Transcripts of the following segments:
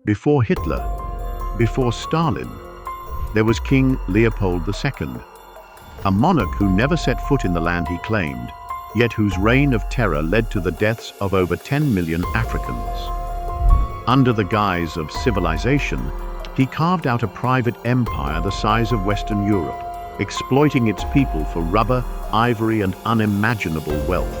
Before Hitler, before Stalin, there was King Leopold II, a monarch who never set foot in the land he claimed, yet whose reign of terror led to the deaths of over 10 million Africans. Under the guise of civilization, he carved out a private empire the size of Western Europe, exploiting its people for rubber, ivory, and unimaginable wealth.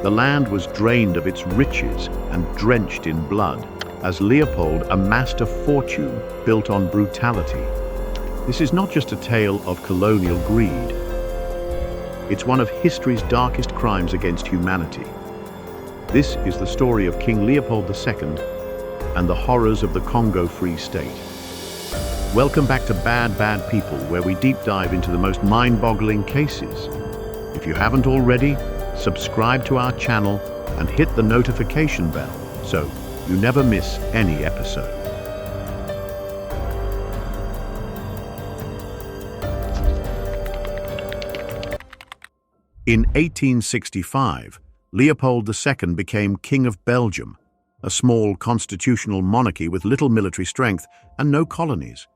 The land was drained of its riches and drenched in blood, as Leopold amassed a fortune built on brutality. This is not just a tale of colonial greed. It's one of history's darkest crimes against humanity. This is the story of King Leopold II and the horrors of the Congo Free State. Welcome back to Bad People, where we deep dive into the most mind-boggling cases. If you haven't already, subscribe to our channel and hit the notification bell so you never miss any episode. In 1865, Leopold II became King of Belgium, a small constitutional monarchy with little military strength and no colonies.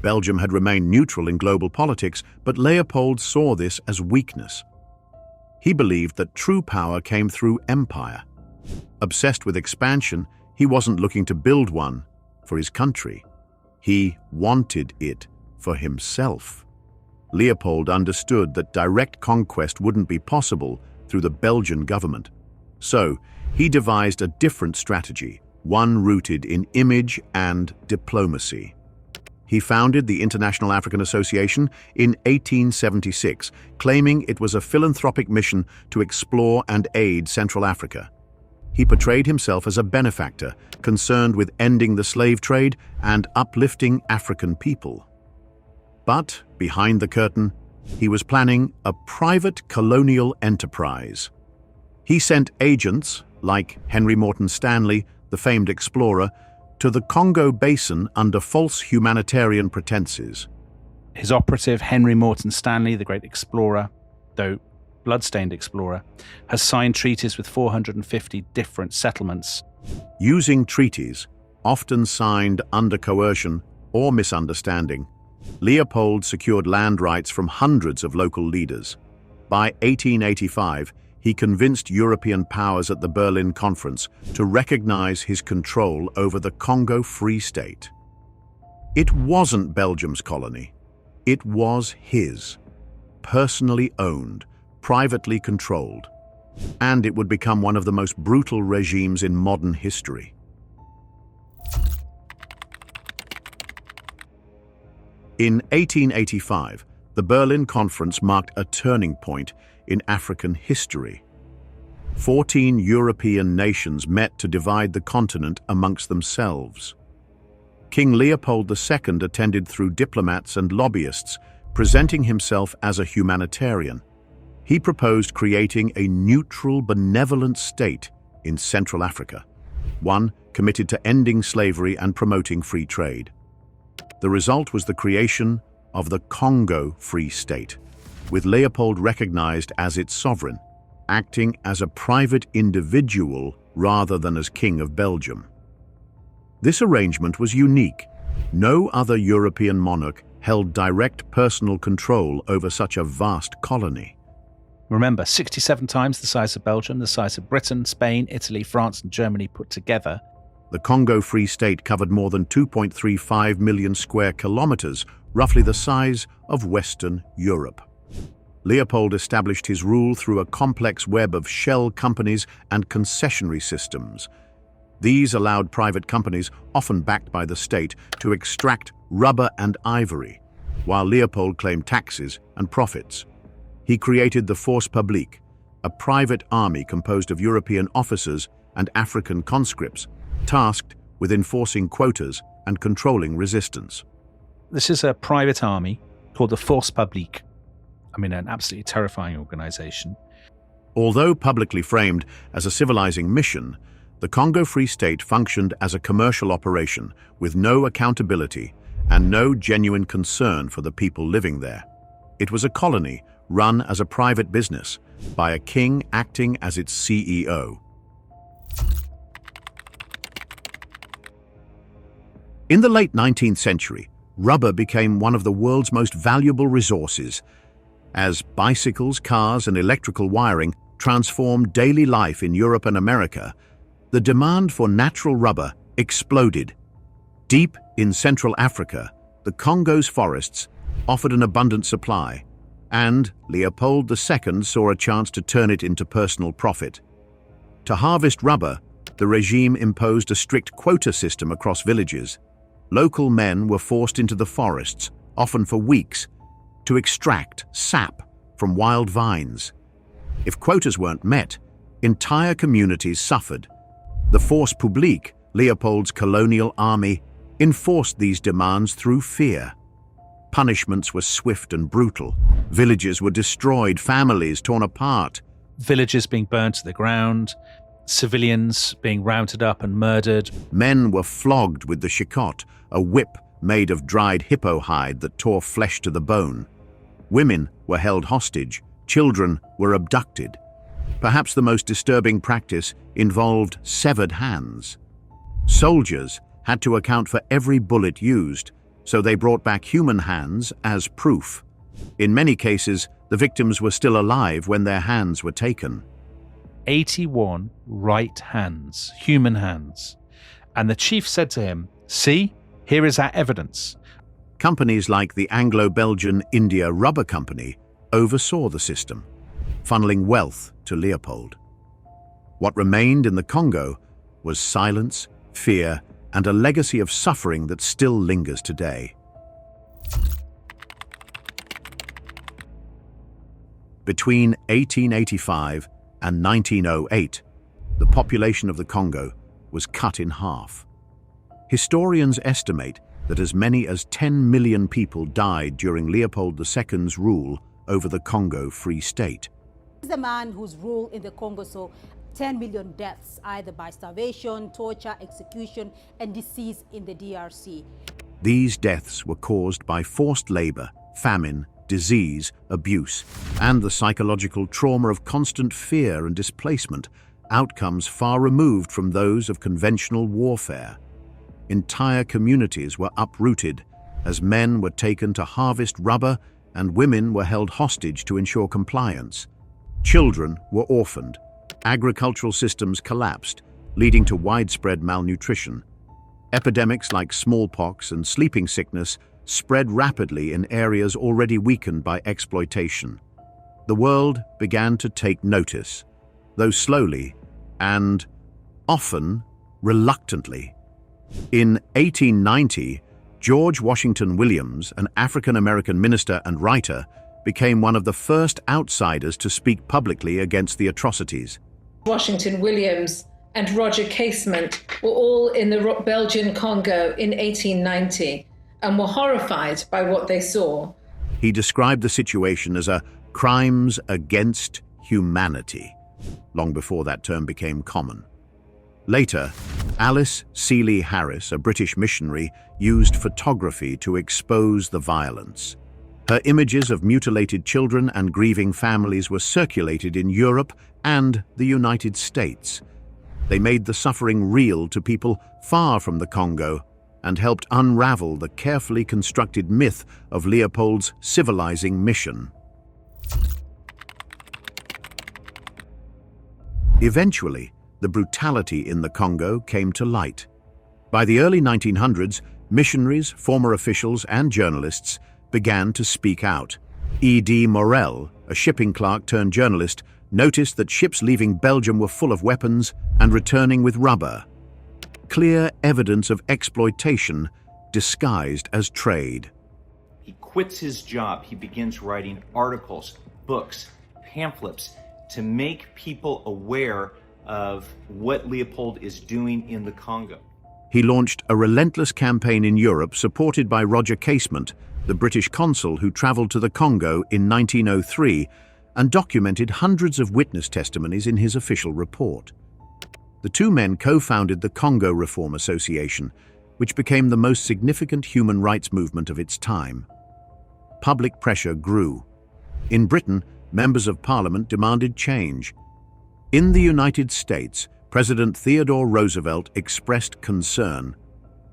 Belgium had remained neutral in global politics, but Leopold saw this as weakness. He believed that true power came through empire. Obsessed with expansion, he wasn't looking to build one for his country. He wanted it for himself. Leopold understood that direct conquest wouldn't be possible through the Belgian government. So, he devised a different strategy, one rooted in image and diplomacy. He founded the International African Association in 1876, claiming it was a philanthropic mission to explore and aid Central Africa. He portrayed himself as a benefactor, concerned with ending the slave trade and uplifting African people. But, behind the curtain, he was planning a private colonial enterprise. He sent agents, like Henry Morton Stanley, the famed explorer, to the Congo Basin under false humanitarian pretenses. His operative, Henry Morton Stanley, the great explorer, though blood-stained explorer, has signed treaties with 450 different settlements. Using treaties, often signed under coercion or misunderstanding, Leopold secured land rights from hundreds of local leaders. By 1885, he convinced European powers at the Berlin Conference to recognize his control over the Congo Free State. It wasn't Belgium's colony. It was his. Personally owned, privately controlled. And it would become one of the most brutal regimes in modern history. In 1885, the Berlin Conference marked a turning point in African history. 14 European nations met to divide the continent amongst themselves. King Leopold II attended through diplomats and lobbyists, presenting himself as a humanitarian. He proposed creating a neutral, benevolent state in Central Africa, one committed to ending slavery and promoting free trade. The result was the creation of the Congo Free State, with Leopold recognized as its sovereign, acting as a private individual rather than as King of Belgium. This arrangement was unique. No other European monarch held direct personal control over such a vast colony. Remember, 67 times the size of Belgium, the size of Britain, Spain, Italy, France, and Germany put together. The Congo Free State covered more than 2.35 million square kilometers, roughly the size of Western Europe. Leopold established his rule through a complex web of shell companies and concessionary systems. These allowed private companies, often backed by the state, to extract rubber and ivory, while Leopold claimed taxes and profits. He created the Force Publique, a private army composed of European officers and African conscripts, tasked with enforcing quotas and controlling resistance. This is a private army called the Force Publique. An absolutely terrifying organization. Although publicly framed as a civilizing mission, the Congo Free State functioned as a commercial operation with no accountability and no genuine concern for the people living there. It was a colony run as a private business by a king acting as its CEO. In the late 19th century, rubber became one of the world's most valuable resources, as bicycles, cars, and electrical wiring transformed daily life in Europe and America. The demand for natural rubber exploded. Deep in Central Africa, the Congo's forests offered an abundant supply, and Leopold II saw a chance to turn it into personal profit. To harvest rubber, the regime imposed a strict quota system across villages. Local men were forced into the forests, often for weeks, to extract sap from wild vines. If quotas weren't met, entire communities suffered. The Force Publique, Leopold's colonial army, enforced these demands through fear. Punishments were swift and brutal. Villages were destroyed, families torn apart. Villages being burned to the ground, civilians being rounded up and murdered. Men were flogged with the chicotte, a whip made of dried hippo hide that tore flesh to the bone. Women were held hostage, children were abducted. Perhaps the most disturbing practice involved severed hands. Soldiers had to account for every bullet used, so they brought back human hands as proof. In many cases, the victims were still alive when their hands were taken. 81 right hands, human hands. And the chief said to him, "See, here is our evidence." Companies like the Anglo-Belgian India Rubber Company oversaw the system, funneling wealth to Leopold. What remained in the Congo was silence, fear, and a legacy of suffering that still lingers today. Between 1885 and 1908, the population of the Congo was cut in half. Historians estimate that as many as 10 million people died during Leopold II's rule over the Congo Free State. He's the man whose rule in the Congo saw 10 million deaths, either by starvation, torture, execution, and disease in the DRC. These deaths were caused by forced labor, famine, disease, abuse, and the psychological trauma of constant fear and displacement, outcomes far removed from those of conventional warfare. Entire communities were uprooted as men were taken to harvest rubber and women were held hostage to ensure compliance. Children were orphaned. Agricultural systems collapsed, leading to widespread malnutrition. Epidemics like smallpox and sleeping sickness spread rapidly in areas already weakened by exploitation. The world began to take notice, though slowly and often reluctantly. In 1890, George Washington Williams, an African-American minister and writer, became one of the first outsiders to speak publicly against the atrocities. Washington Williams and Roger Casement were all in the Belgian Congo in 1890 and were horrified by what they saw. He described the situation as a crimes against humanity, long before that term became common. Later, Alice Seeley Harris, a British missionary, used photography to expose the violence. Her images of mutilated children and grieving families were circulated in Europe and the United States. They made the suffering real to people far from the Congo and helped unravel the carefully constructed myth of Leopold's civilizing mission. Eventually, the brutality in the Congo came to light. By the early 1900s, missionaries, former officials, and journalists began to speak out. E.D. Morel, a shipping clerk turned journalist, noticed that ships leaving Belgium were full of weapons and returning with rubber. Clear evidence of exploitation disguised as trade. He quits his job. He begins writing articles, books, pamphlets to make people aware of what Leopold is doing in the Congo. He launched a relentless campaign in Europe supported by Roger Casement, the British consul who traveled to the Congo in 1903 and documented hundreds of witness testimonies in his official report. The two men co-founded the Congo Reform Association, which became the most significant human rights movement of its time. Public pressure grew. In Britain, members of parliament demanded change. In the United States, President Theodore Roosevelt expressed concern.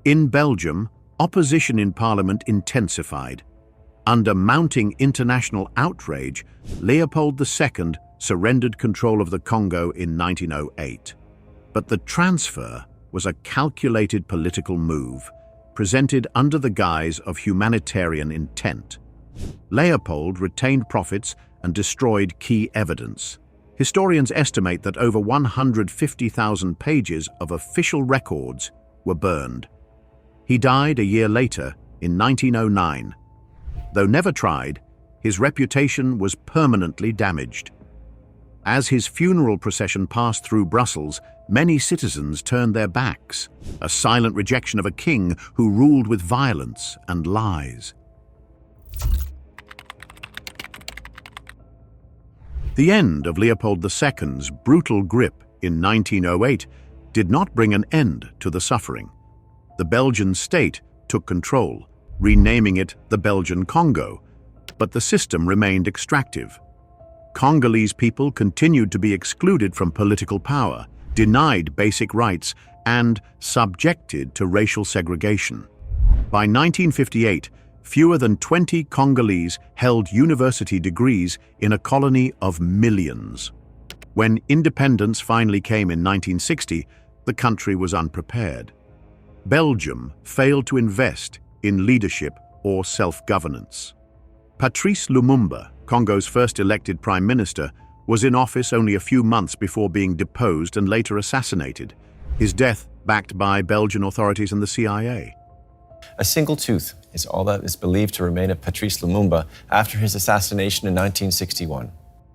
In Belgium, opposition in parliament intensified. Under mounting international outrage, Leopold II surrendered control of the Congo in 1908. But the transfer was a calculated political move, presented under the guise of humanitarian intent. Leopold retained profits and destroyed key evidence. Historians estimate that over 150,000 pages of official records were burned. He died a year later, in 1909. Though never tried, his reputation was permanently damaged. As his funeral procession passed through Brussels, many citizens turned their backs, a silent rejection of a king who ruled with violence and lies. The end of Leopold II's brutal grip in 1908 did not bring an end to the suffering. The Belgian state took control, renaming it the Belgian Congo, but the system remained extractive. Congolese people continued to be excluded from political power, denied basic rights, and subjected to racial segregation. By 1958, fewer than 20 Congolese held university degrees in a colony of millions. When independence finally came in 1960, the country was unprepared. Belgium failed to invest in leadership or self-governance. Patrice Lumumba, Congo's first elected prime minister, was in office only a few months before being deposed and later assassinated, his death backed by Belgian authorities and the CIA. A single tooth is all that is believed to remain of Patrice Lumumba after his assassination in 1961.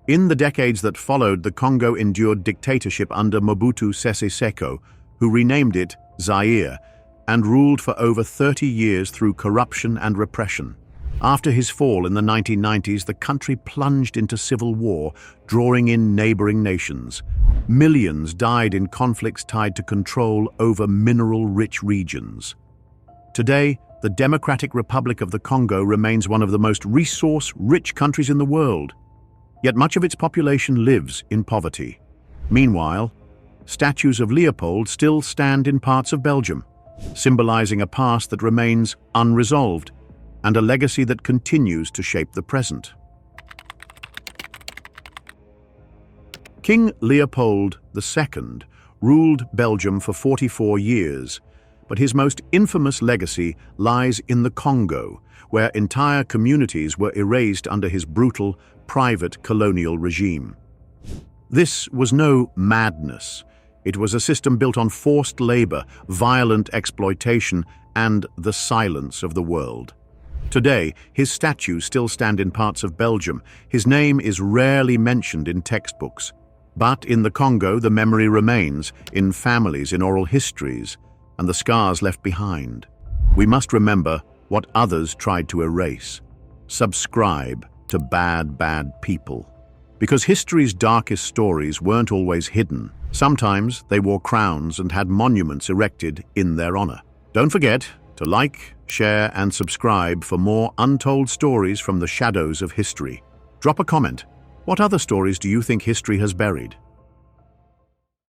In the decades that followed, the Congo endured dictatorship under Mobutu Sese Seko, who renamed it Zaire, and ruled for over 30 years through corruption and repression. After his fall in the 1990s, the country plunged into civil war, drawing in neighboring nations. Millions died in conflicts tied to control over mineral-rich regions. Today, the Democratic Republic of the Congo remains one of the most resource-rich countries in the world, yet much of its population lives in poverty. Meanwhile, statues of Leopold still stand in parts of Belgium, symbolizing a past that remains unresolved and a legacy that continues to shape the present. King Leopold II ruled Belgium for 44 years, but his most infamous legacy lies in the Congo, where entire communities were erased under his brutal, private colonial regime. This was no madness. It was a system built on forced labor, violent exploitation, and the silence of the world. Today, his statues still stand in parts of Belgium. His name is rarely mentioned in textbooks. But in the Congo, the memory remains, in families, in oral histories, and the scars left behind. We must remember what others tried to erase. Subscribe to bad people. Because history's darkest stories weren't always hidden. Sometimes they wore crowns and had monuments erected in their honor. Don't forget to like, share, and subscribe for more untold stories from the shadows of history. Drop a comment. What other stories do you think history has buried?